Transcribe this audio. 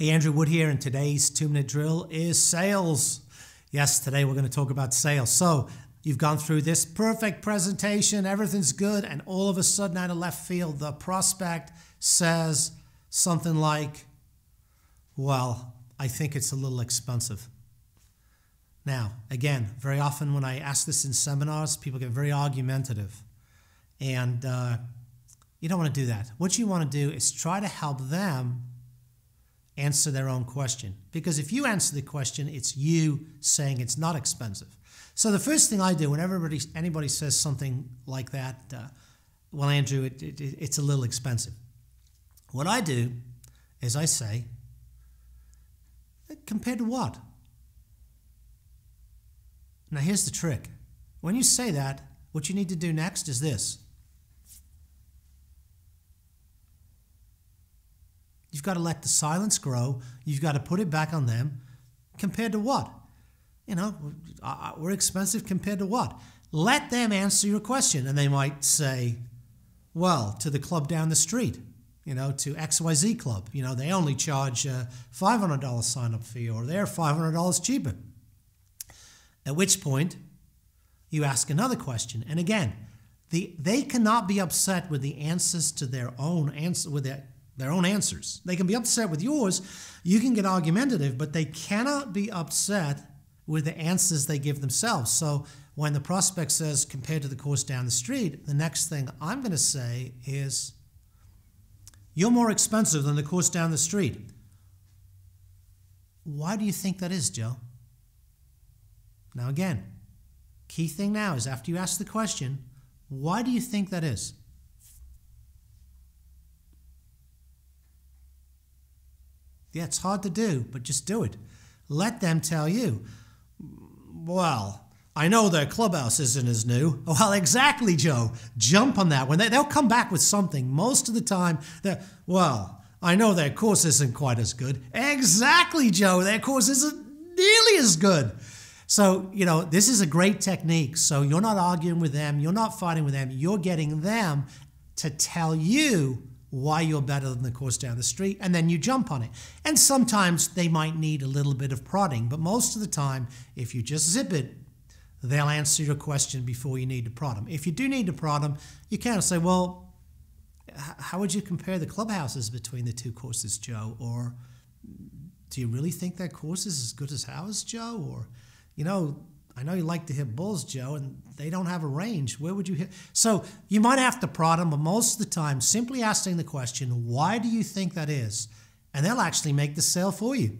Hey, Andrew Wood here, and today's 2-minute drill is sales. Yes, today we're going to talk about sales. So you've gone through this perfect presentation, everything's good, and all of a sudden out of left field, the prospect says something like, well, I think it's a little expensive. Now, again, very often when I ask this in seminars, people get very argumentative. And you don't want to do that. What you want to do is try to help them answer their own question. Because if you answer the question, it's you saying it's not expensive. So the first thing I do whenever anybody says something like that, well, Andrew, it's a little expensive. What I do is I say, compared to what? Now, here's the trick. When you say that, what you need to do next is this. You've got to let the silence grow. You've got to put it back on them. Compared to what? You know, we're expensive compared to what? Let them answer your question. And they might say, well, to the club down the street, you know, to XYZ Club. You know, they only charge $500 sign-up fee, or they're $500 cheaper. At which point, you ask another question. And again, they cannot be upset with the answers to their own answer, with their own answers. They can be upset with yours. You can get argumentative, but they cannot be upset with the answers they give themselves. So when the prospect says, compared to the course down the street, the next thing I'm going to say is, you're more expensive than the course down the street. Why do you think that is, Joe? Now again, key thing now is after you ask the question, why do you think that is? Yeah, it's hard to do, but just do it. Let them tell you, well, I know their clubhouse isn't as new. Well, exactly, Joe. Jump on that. When they'll come back with something. Most of the time, well, I know their course isn't quite as good. Exactly, Joe. Their course isn't nearly as good. So, you know, this is a great technique. So you're not arguing with them. You're not fighting with them. You're getting them to tell you why you're better than the course down the street, and then you jump on it. And sometimes they might need a little bit of prodding, but most of the time, if you just zip it, they'll answer your question before you need to prod them. If you do need to prod them, you can say, well, how would you compare the clubhouses between the two courses, Joe? Or do you really think that course is as good as ours, Joe? Or, you know, I know you like to hit bulls, Joe, and they don't have a range. Where would you hit? So you might have to prod them, but most of the time, simply asking the question, why do you think that is? And they'll actually make the sale for you.